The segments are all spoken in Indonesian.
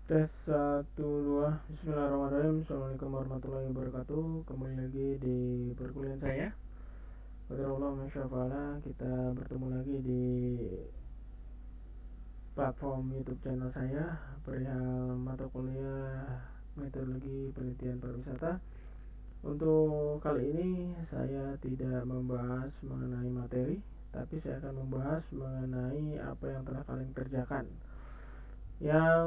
Tes 1 2. Bismillahirrahmanirrahim. Assalamualaikum warahmatullahi wabarakatuh. Kembali lagi di perkuliahan saya. Qadarullah masyafa'ala. Kita bertemu lagi di platform YouTube channel saya perihal mata kuliah metodologi penelitian pariwisata. Untuk kali ini saya tidak membahas mengenai materi, tapi saya akan membahas mengenai apa yang telah kalian kerjakan. Yang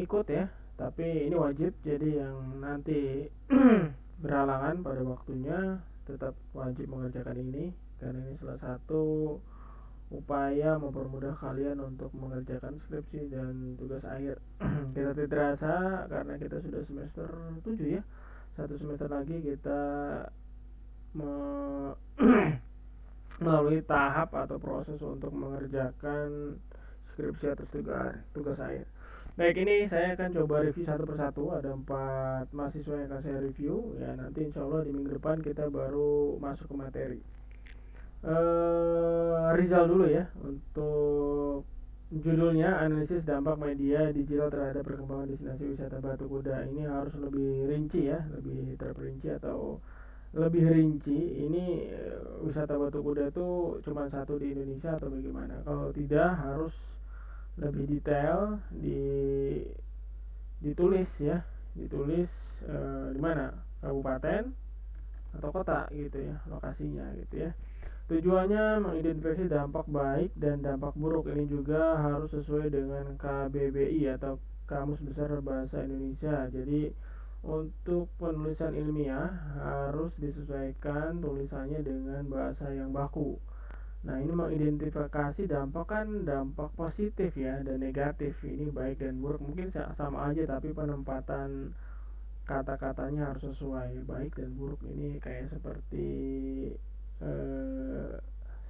ikut ya, tapi ini wajib, jadi yang nanti berhalangan pada waktunya tetap wajib mengerjakan ini, karena ini salah satu upaya mempermudah kalian untuk mengerjakan skripsi dan tugas akhir. Kita tidak terasa karena kita sudah semester 7 ya, satu semester lagi kita melalui tahap atau proses untuk mengerjakan skripsi atau tugas akhir. Baik, ini saya akan coba review satu persatu. Ada 4 mahasiswa yang akan saya review ya. Nanti insya Allah di minggu depan kita baru masuk ke materi. Rizal dulu ya. Untuk judulnya analisis dampak media digital terhadap perkembangan destinasi wisata Batu Kuda. Ini harus lebih rinci ya, lebih terperinci atau lebih rinci. Ini wisata Batu Kuda itu cuma satu di Indonesia atau bagaimana? Kalau tidak, harus lebih detail ditulis ya, ditulis di mana, kabupaten atau kota gitu ya, lokasinya gitu ya. Tujuannya mengidentifikasi dampak baik dan dampak buruk. Ini juga harus sesuai dengan KBBI atau Kamus Besar Bahasa Indonesia. Jadi untuk penulisan ilmiah harus disesuaikan tulisannya dengan bahasa yang baku. Nah, ini mengidentifikasi dampak, kan dampak positif ya dan negatif. Ini baik dan buruk mungkin sama aja, tapi penempatan kata-katanya harus sesuai. Baik dan buruk ini kayak seperti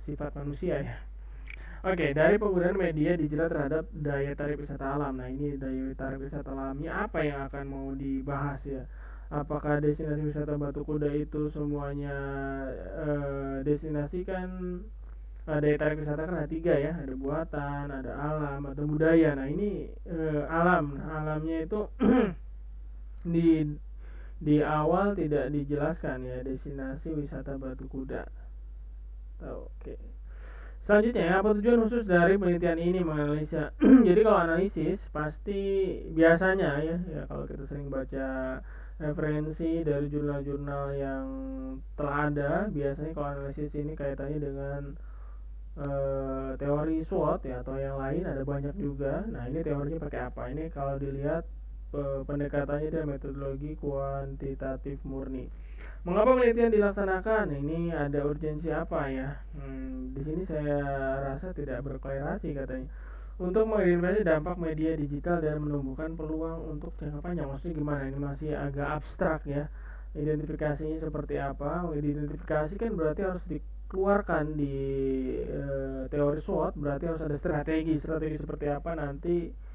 sifat manusia ya. Oke, dari penggunaan media digital terhadap daya tarik wisata alam. Nah, ini daya tarik wisata alamnya apa yang akan mau dibahas ya? Apakah destinasi wisata Batu Kuda itu semuanya destinasi? Kan daya tarik wisata kan ada 3 ya, ada buatan, ada alam, ada budaya. Nah, ini alam. Nah, alamnya itu di awal tidak dijelaskan ya, destinasi wisata Batu Kuda. Oke. Selanjutnya, apa tujuan khusus dari penelitian ini menganalisa? Jadi kalau analisis pasti biasanya ya kalau kita sering baca referensi dari jurnal-jurnal yang telah ada, biasanya kalau analisis ini kaitannya dengan teori SWOT ya atau yang lain, ada banyak juga. Nah, ini teorinya pakai apa? Ini kalau dilihat pendekatannya dari metodologi kuantitatif murni. Mengapa penelitian dilaksanakan? Ini ada urgensi apa ya? Di sini saya rasa tidak berklarasi katanya. Untuk mengidentifikasi dampak media digital dan menumbuhkan peluang untuk jangka panjang. Maksudnya gimana? Ini masih agak abstrak ya. Identifikasinya seperti apa? Identifikasi kan berarti harus dikeluarkan di teori SWOT. Berarti harus ada strategi. Strategi seperti apa nanti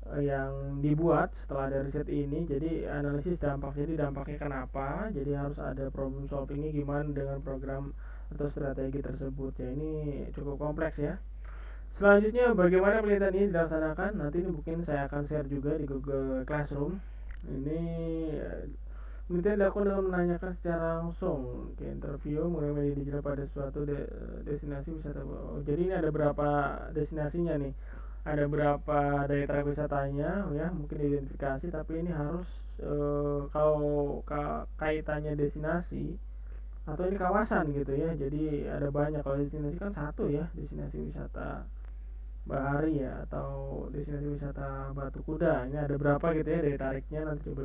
yang dibuat setelah ada riset ini. Jadi analisis dampak, jadi dampaknya kenapa, jadi harus ada problem solvingnya gimana dengan program atau strategi tersebut ya. Ini cukup kompleks ya. Selanjutnya, bagaimana penelitian ini dilaksanakan, nanti ini mungkin saya akan share juga di Google Classroom. Ini penelitian dilakukan dengan menanyakan secara langsung ke interview mengenai media digital pada suatu destinasi wisata. Jadi ini ada berapa destinasinya nih, ada berapa daya tarik wisatanya ya, mungkin identifikasi, tapi ini harus kalau kaitannya destinasi atau ini kawasan gitu ya. Jadi ada banyak. Kalau destinasi kan satu ya, destinasi wisata bahari ya atau destinasi wisata Batu Kuda. Ini ada berapa gitu ya daya tariknya, nanti coba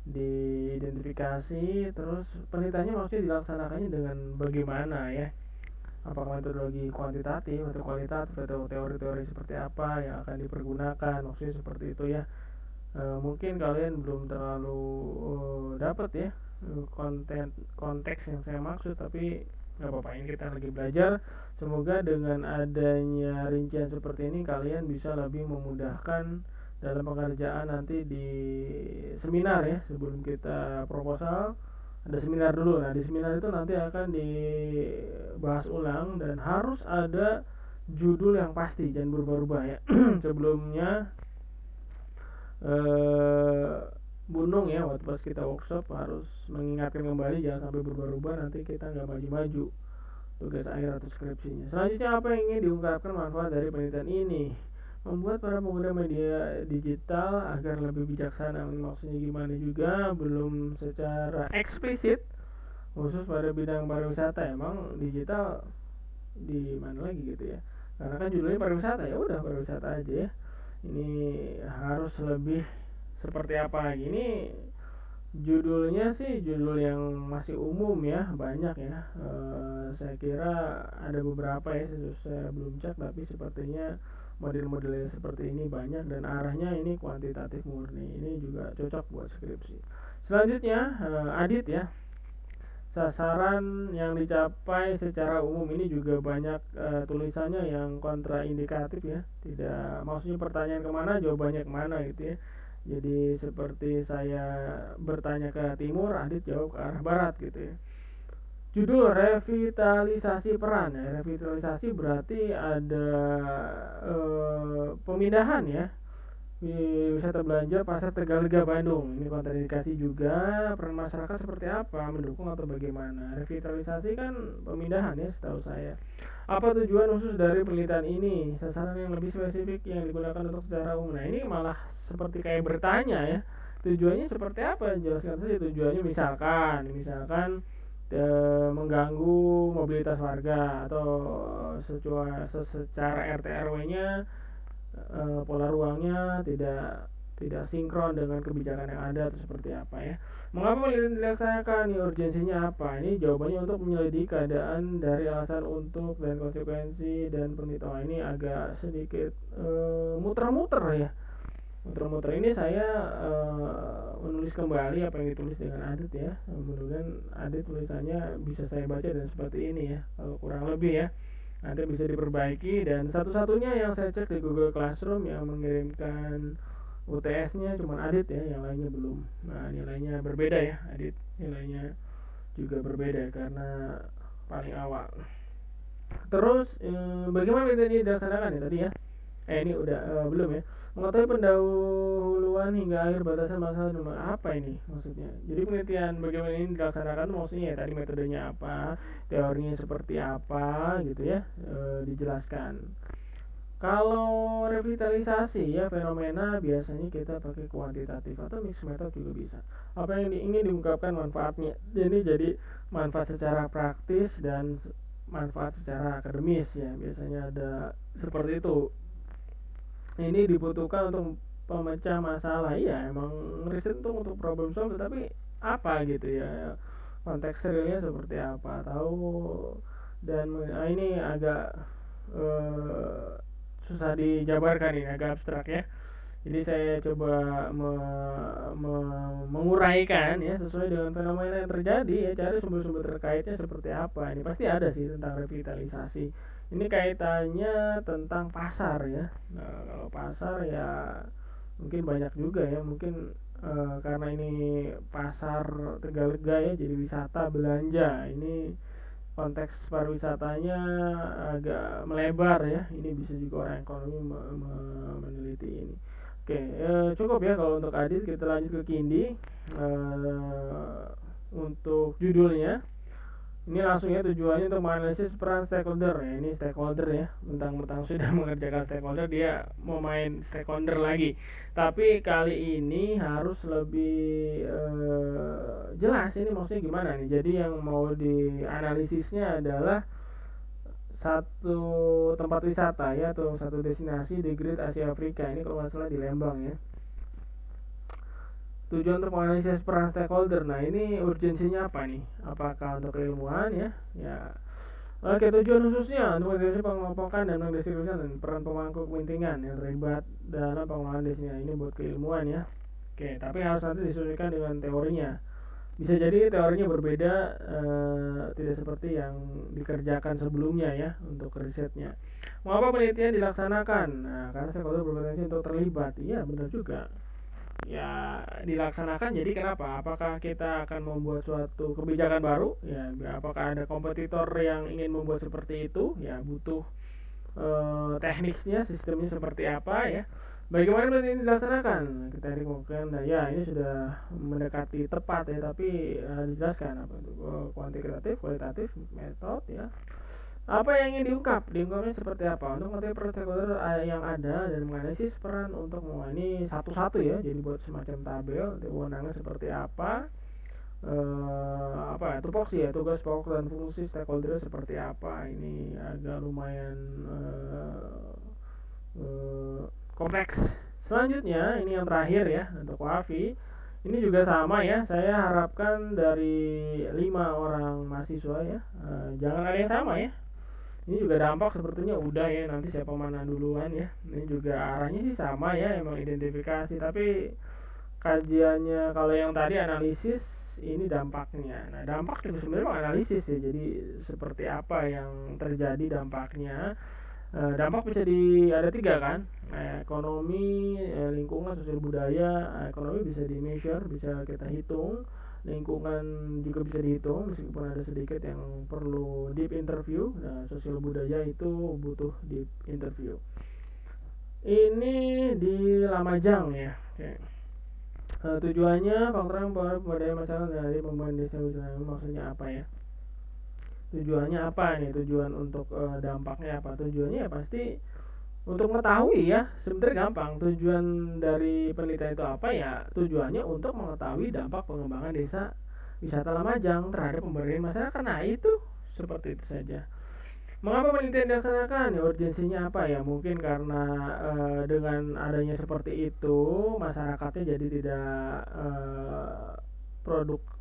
diidentifikasi. Terus penelitiannya maksudnya dilaksanakannya dengan bagaimana ya, apakah metodologi kuantitatif atau kualitatif atau teori-teori seperti apa yang akan dipergunakan, maksudnya seperti itu ya. Mungkin kalian belum terlalu dapat ya konteks yang saya maksud, tapi nggak apa-apa, ini kita lagi belajar. Semoga dengan adanya rincian seperti ini kalian bisa lebih memudahkan dalam pengerjaan nanti di seminar ya. Sebelum kita proposal ada seminar dulu. Nah, di seminar itu nanti akan dibahas ulang dan harus ada judul yang pasti, jangan berubah-ubah ya. Sebelumnya Bunung ya, waktu pas kita workshop harus mengingatkan kembali jangan sampai berubah-ubah, nanti kita nggak maju-maju tugas akhir atau skripsinya. Selanjutnya, apa yang ingin diungkapkan manfaat dari penelitian ini? Membuat para pengguna media digital agar lebih bijaksana. Maksudnya gimana juga belum secara eksplisit khusus pada bidang pariwisata. Emang digital di mana lagi gitu ya, karena kan judulnya pariwisata, ya udah pariwisata aja ya. Ini harus lebih seperti apa lagi? Ini judulnya sih judul yang masih umum ya, banyak ya. Saya kira ada beberapa ya, saya belum cek, tapi sepertinya model-model seperti ini banyak dan arahnya ini kuantitatif murni. Ini juga cocok buat skripsi. Selanjutnya, Adit ya, sasaran yang dicapai secara umum. Ini juga banyak tulisannya yang kontraindikatif ya, tidak, maksudnya pertanyaan kemana jawabannya kemana gitu ya. Jadi seperti saya bertanya ke timur, Adit jawab ke arah barat gitu ya. Judul revitalisasi peran ya. Revitalisasi berarti ada pemindahan ya, wisata belanja pasar Tegalega Bandung. Ini kontraindikasi juga. Peran masyarakat seperti apa, mendukung atau bagaimana? Revitalisasi kan pemindahan ya setahu saya. Apa tujuan khusus dari penelitian ini? Sasaran yang lebih spesifik yang digunakan untuk secara umum. Nah, ini malah seperti kayak bertanya ya. Tujuannya seperti apa? Jelaskan saja tujuannya. Misalkan mengganggu mobilitas warga, atau secara RT RW-nya pola ruangnya tidak sinkron dengan kebijakan yang ada, atau seperti apa ya. Mengapa penelitian dilaksanakan? Urgensinya apa? Ini jawabannya untuk menyelidiki keadaan dari alasan untuk dan konsekuensi dan penelitian. Ini agak sedikit muter-muter ya. Muter-muter ini saya menulis kembali apa yang ditulis dengan Adit ya. Mudah-mudahan Adit tulisannya bisa saya baca dan seperti ini ya. Kalau kurang lebih ya, nanti bisa diperbaiki. Dan satu-satunya yang saya cek di Google Classroom yang mengirimkan UTS-nya cuma Adit ya, yang lainnya belum. Nah, nilainya berbeda ya, Adit nilainya juga berbeda karena paling awal. Terus bagaimana ini dilaksanakan ya tadi ya? Ini udah belum ya. Mengetahui pendahuluan hingga akhir batasan masalah nomor apa ini maksudnya. Jadi penelitian bagaimana ini dilaksanakan maksudnya ya, tadi metodenya apa, teorinya seperti apa gitu ya, dijelaskan. Kalau revitalisasi ya fenomena biasanya kita pakai kuantitatif atau mixed method juga bisa. Apa yang ingin diungkapkan manfaatnya. Jadi manfaat secara praktis dan manfaat secara akademis ya, biasanya ada seperti itu. Ini dibutuhkan untuk pemecah masalah. Iya, emang riset untuk problem solve, tapi apa gitu ya, konteks realnya seperti apa tahu. Dan ini agak susah dijabarkan, ini agak abstrak ya. Jadi saya coba menguraikan ya sesuai dengan fenomena yang terjadi ya, cari sumber-sumber terkaitnya seperti apa. Ini pasti ada sih tentang revitalisasi. Ini kaitannya tentang pasar ya. Nah, kalau pasar ya mungkin banyak juga ya, mungkin karena ini pasar Tegalega ya, jadi wisata belanja. Ini konteks pariwisatanya agak melebar ya. Ini bisa juga orang ekonomi meneliti ini. Oke, cukup ya kalau untuk Adit. Kita lanjut ke Kindi. Untuk judulnya ini langsung ya, tujuannya untuk menganalisis peran stakeholder ya. Ini stakeholder ya, mentang-mentang sudah mengerjakan stakeholder dia mau main stakeholder lagi. Tapi kali ini harus lebih jelas ini maksudnya gimana nih. Jadi yang mau dianalisisnya adalah satu tempat wisata ya, atau satu destinasi di Great Asia Afrika. Ini kalau nggak salah di Lembang ya. Tujuan untuk menganalisis peran stakeholder. Nah, ini urgensinya apa nih? Apakah untuk keilmuan ya? Ya. Oke, tujuan khususnya untuk mendeteksi pengelompokan dan mendeskripsikan peran pemangku kepentingan yang terlibat dalam pengelolaan destinasi. Ini buat keilmuan ya. Oke, tapi harus nanti disesuaikan dengan teorinya. Bisa jadi teorinya berbeda, tidak seperti yang dikerjakan sebelumnya ya untuk risetnya. Mengapa penelitian dilaksanakan? Nah, karena stakeholder berpotensi untuk terlibat. Iya, benar juga. Ya, dilaksanakan. Jadi kenapa? Apakah kita akan membuat suatu kebijakan baru? Ya, apakah ada kompetitor yang ingin membuat seperti itu? Ya, butuh teknisnya, sistemnya seperti apa ya. Bagaimana penelitian ini dilaksanakan? Kita rekomendasikan, nah ya ini sudah mendekati tepat ya, tapi dijelaskan apa itu kuantitatif, kualitatif, metode ya. Apa yang ingin diungkap? Diungkapnya seperti apa? Untuk mengetahui stakeholder yang ada dan menganalisis peran untuk ini satu-satu ya. Jadi buat semacam tabel, wewenangnya seperti apa? Apa ya? Tupoksi ya, tugas pokok dan fungsi stakeholder seperti apa? Ini agak lumayan kompleks. Selanjutnya ini yang terakhir ya untuk WAFI. Ini juga sama ya. Saya harapkan dari 5 orang mahasiswa ya. Jangan ada yang sama ya. Ini juga dampak sepertinya udah ya, nanti siapa mana duluan ya. Ini juga arahnya sih sama ya, emang identifikasi, tapi kajiannya kalau yang tadi analisis, ini dampaknya. Nah dampak itu sebenarnya analisis ya, jadi seperti apa yang terjadi dampaknya. Dampak bisa ada 3 kan, ekonomi, lingkungan, sosial budaya. Ekonomi bisa di measure, bisa kita hitung. Lingkungan juga bisa dihitung meskipun ada sedikit yang perlu deep interview. Nah sosial budaya itu butuh deep interview. Ini di Lamajang ya. Oke. Tujuannya faktor yang pada masalah dari pembangunan desa wisata, maksudnya apa ya? Tujuannya apa nih? Tujuan untuk dampaknya apa? Tujuannya ya pasti untuk mengetahui ya, sebenarnya gampang. Tujuan dari penelitian itu apa ya? Tujuannya untuk mengetahui dampak pengembangan desa wisata Lamajang terhadap pemberdayaan masyarakat. Nah itu seperti itu saja. Mengapa penelitian dilaksanakan? Ya urgensinya apa ya? Mungkin karena dengan adanya seperti itu masyarakatnya jadi tidak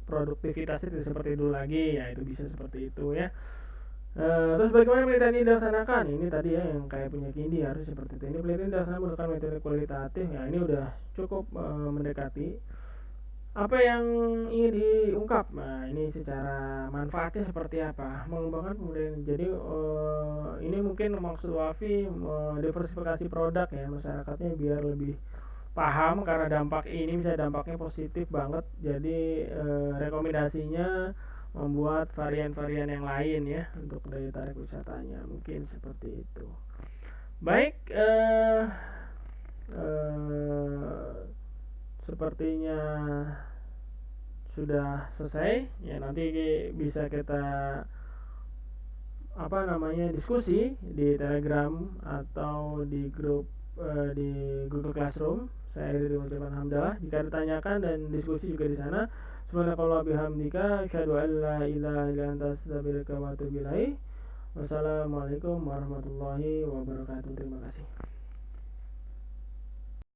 produktivitasnya tidak seperti dulu lagi, ya itu bisa seperti itu ya. Terus bagaimana penelitian ini dilaksanakan? Ini tadi ya yang kayak punya Kindi harus seperti itu. Ini penelitian dilaksanakan menggunakan metode kualitatif. Ya ini udah cukup mendekati apa yang ingin diungkap. Nah ini secara manfaatnya seperti apa? Mengembangkan kemudian jadi ini mungkin maksud Wafi diversifikasi produk ya masyarakatnya biar lebih paham karena dampak ini misalnya dampaknya positif banget, jadi rekomendasinya membuat varian-varian yang lain ya untuk daya tarik wisatanya, mungkin seperti itu. Baik, sepertinya sudah selesai ya, nanti bisa kita diskusi di Telegram atau di grup di Google Classroom. Saya dari Muhammad Hamdallah. Jika ditanyakan dan diskusi juga di sana. Subhanallah bihamdika asyhadu an la ilaha illa anta astaghfiruka wa atubu ilaik. Wassalamualaikum warahmatullahi wabarakatuh. Terima kasih.